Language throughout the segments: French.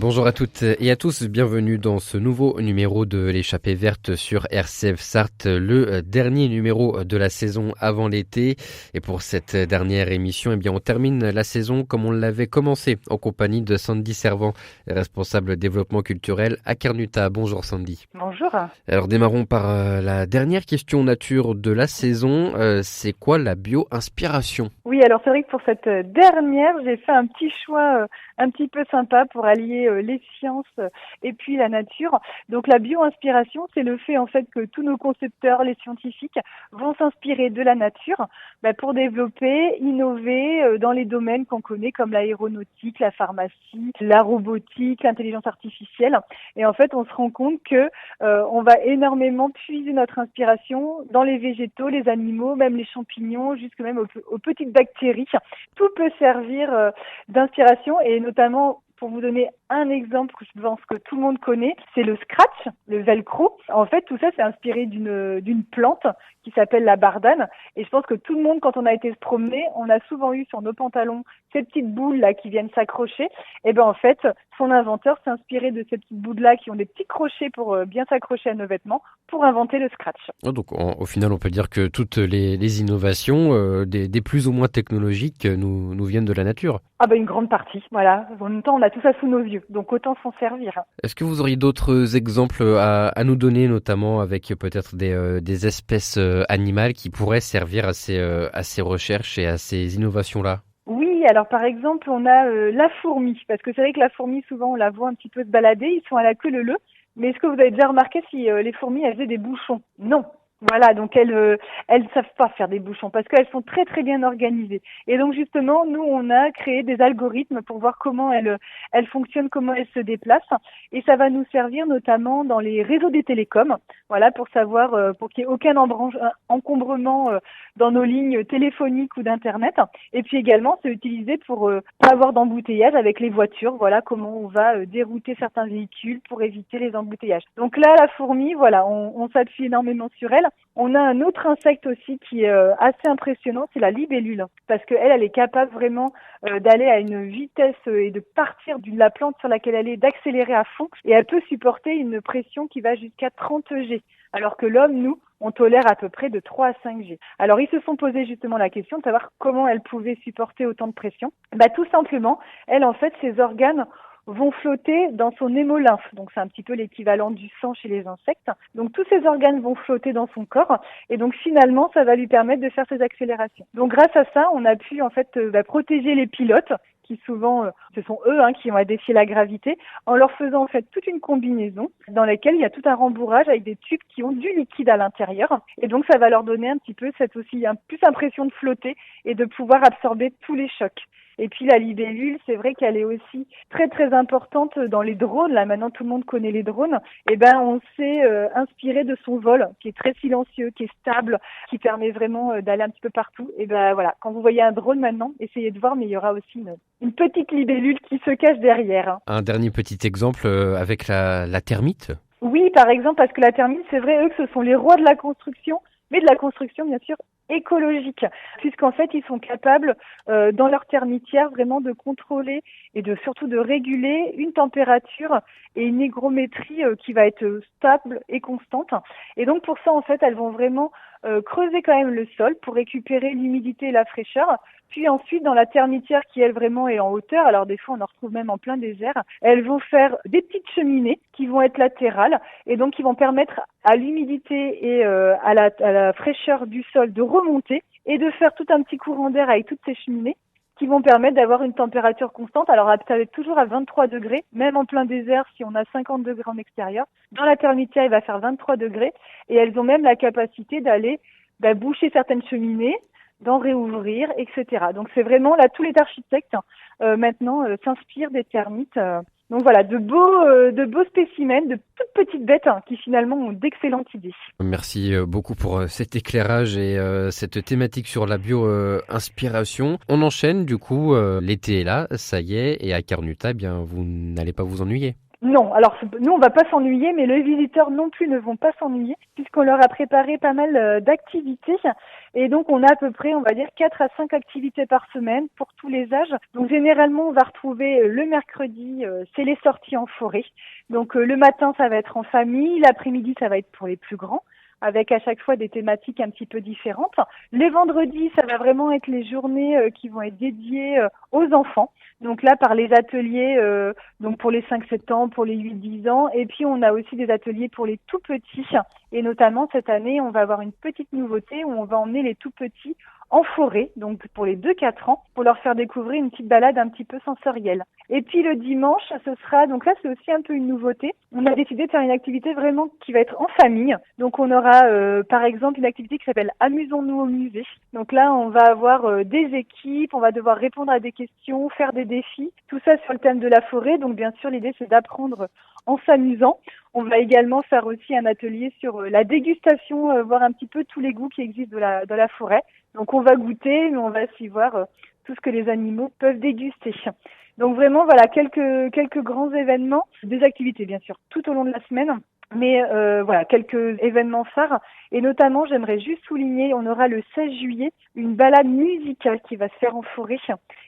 Bonjour à toutes et à tous, bienvenue dans ce nouveau numéro de l'Échappée verte sur RCF Sarthe, le dernier numéro de la saison avant l'été. Et pour cette dernière émission, on termine la saison comme on l'avait commencé, en compagnie de Sandy Servant, responsable développement culturel à Carnuta. Bonjour Sandy. Bonjour. Alors démarrons par la dernière question nature de la saison. C'est quoi la bio-inspiration ? Oui, alors c'est vrai que pour cette dernière, j'ai fait un petit choix un petit peu sympa pour allier les sciences et puis la nature. Donc la bio-inspiration, c'est le fait en fait que tous nos concepteurs, les scientifiques, vont s'inspirer de la nature pour développer, innover dans les domaines qu'on connaît comme l'aéronautique, la pharmacie, la robotique, l'intelligence artificielle. Et en fait, on se rend compte que on va énormément puiser notre inspiration dans les végétaux, les animaux, même les champignons, jusque même aux petites bactéries. Tout peut servir d'inspiration et notamment pour vous donner un exemple que je pense que tout le monde connaît, c'est le scratch, le velcro. En fait, tout ça, c'est inspiré d'une plante qui s'appelle la bardane. Et je pense que tout le monde, quand on a été se promener, on a souvent eu sur nos pantalons ces petites boules là qui viennent s'accrocher. Et ben en fait, son inventeur s'est inspiré de ces petites boules là qui ont des petits crochets pour bien s'accrocher à nos vêtements pour inventer le scratch. Donc au final, on peut dire que toutes les innovations, des plus ou moins technologiques, nous viennent de la nature. Ah une grande partie, voilà. En même temps, on a tout ça sous nos yeux, donc autant s'en servir. Est-ce que vous auriez d'autres exemples à nous donner, notamment avec peut-être des espèces animales qui pourraient servir à ces recherches et à ces innovations-là ? Oui, alors par exemple, on a la fourmi, parce que c'est vrai que la fourmi, souvent, on la voit un petit peu se balader, ils sont à la queue leu-leu. Mais est-ce que vous avez déjà remarqué si les fourmis, elles faisaient des bouchons ? Non. Voilà, donc elles savent pas faire des bouchons parce qu'elles sont très très bien organisées. Et donc justement, nous on a créé des algorithmes pour voir comment elles fonctionnent, comment elles se déplacent, et ça va nous servir notamment dans les réseaux des télécoms. Voilà, pour savoir pour qu'il n'y ait aucun encombrement dans nos lignes téléphoniques ou d'internet. Et puis également, c'est utilisé pour pas avoir d'embouteillage avec les voitures. Voilà, comment on va dérouter certains véhicules pour éviter les embouteillages. Donc là, la fourmi, voilà, on s'appuie énormément sur elle. On a un autre insecte aussi qui est assez impressionnant, c'est la libellule, parce qu'elle est capable vraiment d'aller à une vitesse et de partir de la plante sur laquelle elle est, d'accélérer à fond, et elle peut supporter une pression qui va jusqu'à 30 G, alors que l'homme, nous, on tolère à peu près de 3 à 5 G. Alors ils se sont posé justement la question de savoir comment elle pouvait supporter autant de pression. Tout simplement, elle en fait, ses organes vont flotter dans son hémolymphe. Donc c'est un petit peu l'équivalent du sang chez les insectes. Donc tous ces organes vont flotter dans son corps et donc finalement ça va lui permettre de faire ses accélérations. Donc grâce à ça, on a pu en fait protéger les pilotes qui souvent, ce sont eux qui ont à défier la gravité, en leur faisant en fait toute une combinaison dans laquelle il y a tout un rembourrage avec des tubes qui ont du liquide à l'intérieur. Et donc ça va leur donner un petit peu cette aussi plus impression de flotter et de pouvoir absorber tous les chocs. Et puis la libellule, c'est vrai qu'elle est aussi très très importante dans les drones. Là maintenant tout le monde connaît les drones. Et on s'est inspiré de son vol, qui est très silencieux, qui est stable, qui permet vraiment d'aller un petit peu partout. Et voilà, quand vous voyez un drone maintenant, essayez de voir, mais il y aura aussi une petite libellule qui se cache derrière. Un dernier petit exemple avec la termite. Oui, par exemple, parce que la termite, c'est vrai, eux, que ce sont les rois de la construction, mais de la construction, bien sûr, écologique, puisqu'en fait, ils sont capables, dans leur termitière, vraiment de contrôler et surtout de réguler une température et une hygrométrie qui va être stable et constante. Et donc, pour ça, en fait, elles vont vraiment creuser quand même le sol pour récupérer l'humidité et la fraîcheur. Puis ensuite, dans la termitière qui, elle, vraiment est en hauteur, alors des fois, on en retrouve même en plein désert, elles vont faire des petites cheminées qui vont être latérales et donc qui vont permettre à l'humidité et à la fraîcheur du sol de remonter et de faire tout un petit courant d'air avec toutes ces cheminées qui vont permettre d'avoir une température constante. Alors, ça va être toujours à 23 degrés, même en plein désert, si on a 50 degrés en extérieur. Dans la termitière, il va faire 23 degrés et elles ont même la capacité d'aller boucher certaines cheminées, d'en réouvrir, etc. Donc c'est vraiment là, tous les architectes maintenant s'inspirent des termites. Donc voilà, de beaux spécimens, de toutes petites bêtes qui finalement ont d'excellentes idées. Merci beaucoup pour cet éclairage et cette thématique sur la bio-inspiration. On enchaîne du coup, l'été est là, ça y est, et à Carnuta, vous n'allez pas vous ennuyer. Non, alors nous on va pas s'ennuyer, mais les visiteurs non plus ne vont pas s'ennuyer puisqu'on leur a préparé pas mal d'activités et donc on a à peu près, on va dire 4 à 5 activités par semaine pour tous les âges. Donc généralement on va retrouver le mercredi, c'est les sorties en forêt. Donc le matin ça va être en famille, l'après-midi ça va être pour les plus grands, avec à chaque fois des thématiques un petit peu différentes. Les vendredis, ça va vraiment être les journées qui vont être dédiées aux enfants. Donc là, par les ateliers, donc pour les 5-7 ans, pour les 8-10 ans. Et puis, on a aussi des ateliers pour les tout petits. Et notamment, cette année, on va avoir une petite nouveauté où on va emmener les tout petits en forêt, donc pour les 2-4 ans, pour leur faire découvrir une petite balade un petit peu sensorielle. Et puis le dimanche, ce sera, donc là c'est aussi un peu une nouveauté, on a décidé de faire une activité vraiment qui va être en famille. Donc on aura par exemple une activité qui s'appelle Amusons-nous au musée. Donc là on va avoir des équipes, on va devoir répondre à des questions, faire des défis, tout ça sur le thème de la forêt. Donc bien sûr l'idée c'est d'apprendre en s'amusant. On va également faire aussi un atelier sur la dégustation, voir un petit peu tous les goûts qui existent de la forêt. Donc on va goûter, mais on va aussi voir tout ce que les animaux peuvent déguster. Donc vraiment voilà quelques grands événements, des activités bien sûr tout au long de la semaine, mais voilà quelques événements phares. Et notamment j'aimerais juste souligner, on aura le 16 juillet une balade musicale qui va se faire en forêt.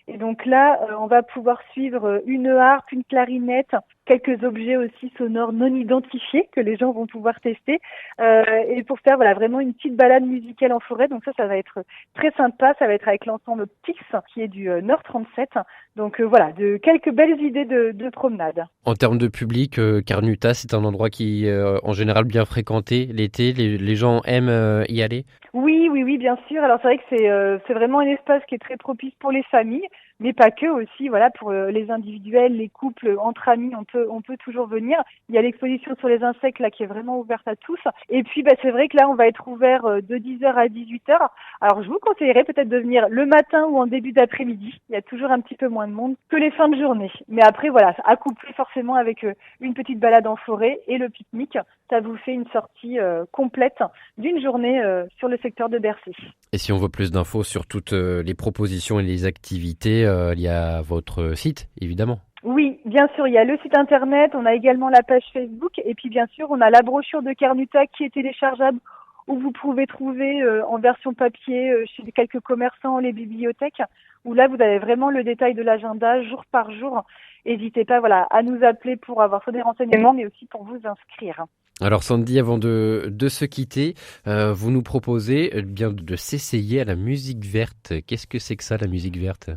Et donc là on va pouvoir suivre une harpe, une clarinette, quelques objets aussi sonores non identifiés que les gens vont pouvoir tester et pour faire voilà vraiment une petite balade musicale en forêt. Donc ça va être très sympa, ça va être avec l'ensemble Pix qui est du Nord 37. Donc voilà, de quelques belles idées de promenade. En termes de public, Carnuta, c'est un endroit qui est en général bien fréquenté l'été. Les gens aiment y aller? Oui, bien sûr. Alors c'est vrai que c'est vraiment un espace qui est très propice pour les familles, mais pas que aussi. Voilà, pour les individuels, les couples, entre amis, on peut toujours venir. Il y a l'exposition sur les insectes là qui est vraiment ouverte à tous. Et puis c'est vrai que là on va être ouvert de 10h à 18h. Alors je vous conseillerais peut-être de venir le matin ou en début d'après-midi. Il y a toujours un petit peu moins de monde que les fins de journée. Mais après voilà, accouplé forcément avec une petite balade en forêt et le pique-nique, ça vous fait une sortie complète d'une journée sur le secteur de Bercé. Et si on veut plus d'infos sur toutes les propositions et les activités, il y a votre site, évidemment. Oui, bien sûr, il y a le site internet, on a également la page Facebook et puis bien sûr, on a la brochure de Carnuta qui est téléchargeable où vous pouvez trouver en version papier chez quelques commerçants, les bibliothèques, où là, vous avez vraiment le détail de l'agenda jour par jour. N'hésitez pas à nous appeler pour avoir soit des renseignements, mais aussi pour vous inscrire. Alors Sandy, avant de se quitter, vous nous proposez bien de s'essayer à la musique verte. Qu'est-ce que c'est que ça, la musique verte?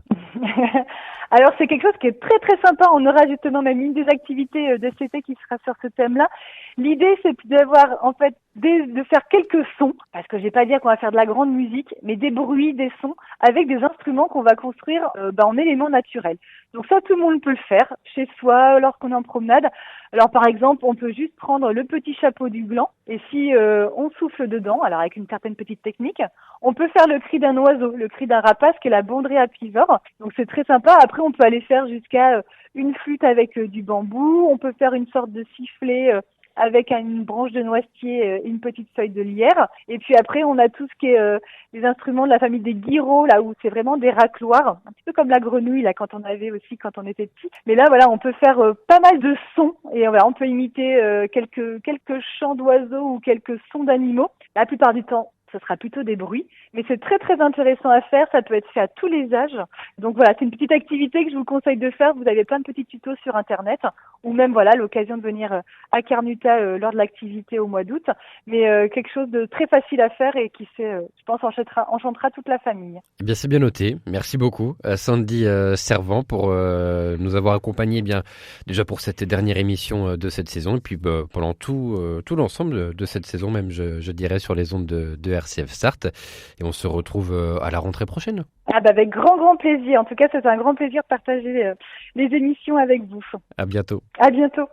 Alors c'est quelque chose qui est très très sympa. On aura justement même une des activités de cet été qui sera sur ce thème-là. L'idée c'est d'avoir en fait de faire quelques sons, parce que je vais pas dire qu'on va faire de la grande musique, mais des bruits, des sons avec des instruments qu'on va construire en éléments naturels. Donc ça tout le monde peut le faire chez soi lorsqu'on est en promenade. Alors par exemple on peut juste prendre le petit chapeau du gland et si on souffle dedans, alors avec une certaine petite technique, on peut faire le cri d'un oiseau, le cri d'un rapace qui est la banderille apivore. Donc c'est très sympa. Après on peut aller faire jusqu'à une flûte avec du bambou, on peut faire une sorte de sifflet avec une branche de noisetier et une petite feuille de lierre. Et puis après, on a tout ce qui est les instruments de la famille des guirots, là où c'est vraiment des racloirs, un petit peu comme la grenouille, là, quand on avait aussi, quand on était petit. Mais là, voilà, on peut faire pas mal de sons et voilà, on peut imiter quelques chants d'oiseaux ou quelques sons d'animaux. La plupart du temps, ce sera plutôt des bruits, mais c'est très très intéressant à faire, ça peut être fait à tous les âges. Donc voilà, c'est une petite activité que je vous conseille de faire, vous avez plein de petits tutos sur internet, ou même voilà l'occasion de venir à Carnuta lors de l'activité au mois d'août, mais quelque chose de très facile à faire et qui je pense enchantera toute la famille. Eh bien c'est bien noté, merci beaucoup Sandy Servant pour nous avoir accompagnés bien déjà pour cette dernière émission de cette saison et puis pendant tout l'ensemble de cette saison même je dirais sur les ondes de RCF Sarthe et on se retrouve à la rentrée prochaine. Avec grand plaisir. En tout cas, c'est un grand plaisir de partager les émissions avec vous. À bientôt. À bientôt.